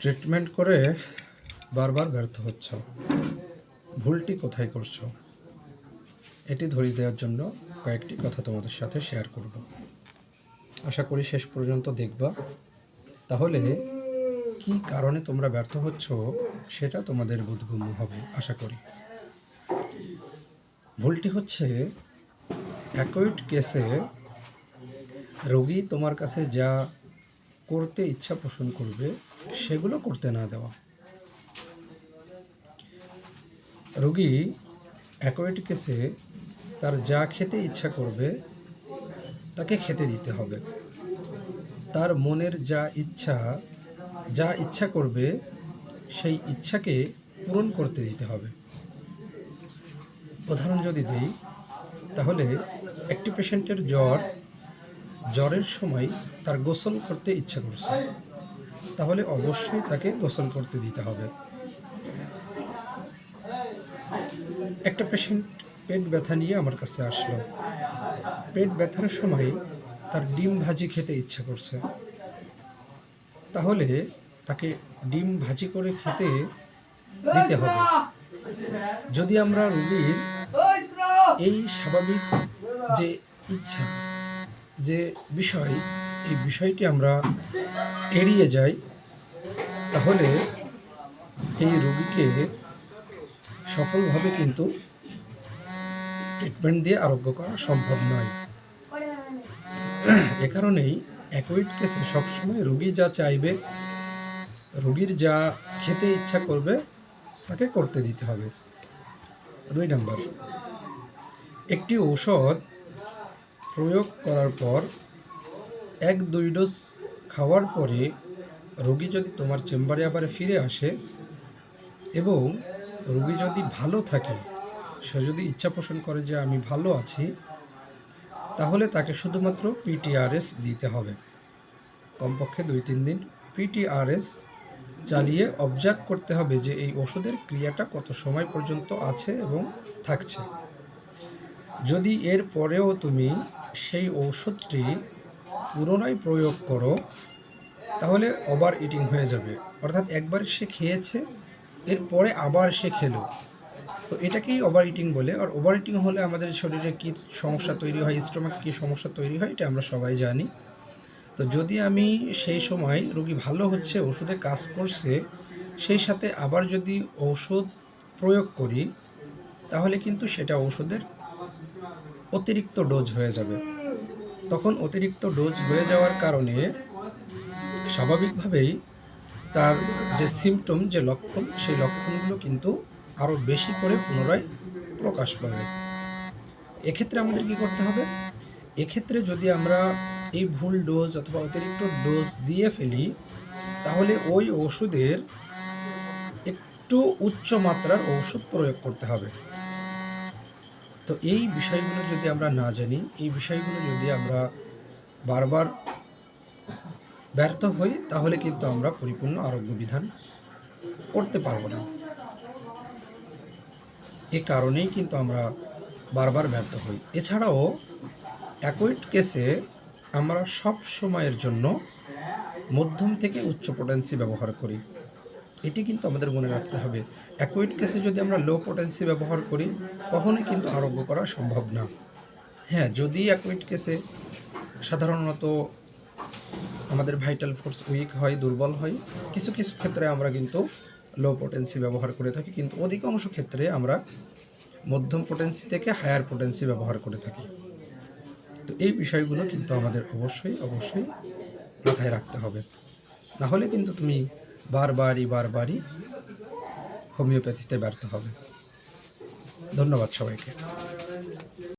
Treatment করে বারবার ব্যর্থ হচ্ছ, ভুলটি কোথায় করছো এটি ধরিয়ে দেওয়ার জন্য কয়েকটি কথা তোমাদের সাথে শেয়ার করব। আশা করি শেষ পর্যন্ত দেখবা, তাহলে কি কারণে তোমরা ব্যর্থ হচ্ছ সেটা তোমাদের বোধগম্য হবে আশা করি। ভুলটি হচ্ছে অ্যাকুইট কেসে রোগী তোমার কাছে যা করতে ইচ্ছা পোষণ করবে সেগুলো করতে না দেওয়া। রোগী অ্যাকুইট কেসে তার যা খেতে ইচ্ছা করবে তাকে খেতে দিতে হবে। তার মনের যা ইচ্ছা করবে সেই ইচ্ছাকে পূরণ করতে দিতে হবে। উদাহরণ যদি দিই, তাহলে একটি পেশেন্টের জ্বরের সময় তার গোসল করতে ইচ্ছা করছে, তাহলে অবশ্যই তাকে গোসল করতে দিতে হবে। একটা পেশেন্ট পেট ব্যথা নিয়ে আমার কাছে আসলো, পেট ব্যথার সময় তার ডিম ভাজি খেতে ইচ্ছা করছে, তাহলে তাকে ডিম ভাজি করে খেতে দিতে হবে। যদি আমরা রোগীর এই স্বাভাবিক যে ইচ্ছা, যে বিষয়, এই বিষয়টি আমরা এড়িয়ে যাই, তাহলে এই রোগীকে সফলভাবে কিন্তু ট্রিটমেন্ট দিয়ে আরোগ্য করা সম্ভব নয়। এ কারণেই অ্যাকুইট কেসে সবসময় রোগী যা চাইবে, রোগীর যা খেতে ইচ্ছা করবে তাকে করতে দিতে হবে। 2 নম্বর, একটি ঔষধ প্রয়োগ করার পর 1-2 ডোজ খাওয়ার পরে রোগী যদি তোমার চেম্বারে আবার ফিরে আসে এবং রোগী যদি ভালো থাকে, সে যদি ইচ্ছা পোষণ করে যে আমি ভালো আছি, তাহলে তাকে শুধুমাত্র PTRS দিতে হবে। কমপক্ষে 2-3 দিন PTRS চালিয়ে অবজার্ভ করতে হবে যে এই ওষুধের ক্রিয়াটা কত সময় পর্যন্ত আছে এবং থাকছে। যদি এর পরেও তুমি সেই ঔষধটি পুনরায় প্রয়োগ করো, তাহলে ওভার ইটিং হয়ে যাবে। অর্থাৎ একবার সে খেয়েছে, এরপরে আবার সে খেলো, তো এটাকেই ওভার ইটিং বলে। আর ওভার ইটিং হলে আমাদের শরীরে কী সমস্যা তৈরি হয়, স্টোমাকে কী সমস্যা তৈরি হয়, এটা আমরা সবাই জানি। তো যদি আমি সেই সময় রোগী ভালো হচ্ছে, ওষুধে কাজ করছে, সেই সাথে আবার যদি ঔষধ প্রয়োগ করি, তাহলে কিন্তু সেটা ওষুধের অতিরিক্ত ডোজ হয়ে যাবে। তখন অতিরিক্ত ডোজ হয়ে যাওয়ার কারণে স্বাভাবিকভাবেই তার যে সিমটম, যে লক্ষণ, সেই লক্ষণগুলো কিন্তু আরও বেশি করে পুনরায় প্রকাশ পাবে। এক্ষেত্রে আমাদের কী করতে হবে? এক্ষেত্রে যদি আমরা এই ভুল ডোজ অথবা অতিরিক্ত ডোজ দিয়ে ফেলি, তাহলে ওই ওষুধের একটু উচ্চ মাত্রার ওষুধ প্রয়োগ করতে হবে। তো এই বিষয়গুলো যদি আমরা না জানি, এই বিষয়গুলো যদি আমরা বারবার ব্যর্থ হই, তাহলে কিন্তু আমরা পরিপূর্ণ আরোগ্য বিধান করতে পারবো না। এ কারণেই কিন্তু আমরা বারবার ব্যর্থ হই। এছাড়াও অ্যাকুইট কেসে আমরা সব সময়ের জন্য মধ্যম থেকে উচ্চ পোটেন্সি ব্যবহার করি। এটি কিন্তু আমাদের মনে রাখতে হবে। অ্যাকুইট কেসে যদি আমরা লো পোটেন্সি ব্যবহার করি, কখনোই কিন্তু আরোগ্য করা সম্ভব না। হ্যাঁ, যদি অ্যাকুইট কেসে সাধারণত আমাদের ভাইটাল ফোর্স উইক হয়, দুর্বল হয়, কিছু কিছু ক্ষেত্রে আমরা কিন্তু লো পোটেন্সি ব্যবহার করে থাকি, কিন্তু অধিকাংশ ক্ষেত্রে আমরা মধ্যম পোটেন্সি থেকে হায়ার পোটেন্সি ব্যবহার করে থাকি। তো এই বিষয়গুলো কিন্তু আমাদের অবশ্যই মাথায় রাখতে হবে। না হলে কিন্তু তুমি বারবারই হোমিওপ্যাথিতে ব্যর্থ হবে। ধন্যবাদ সবাইকে।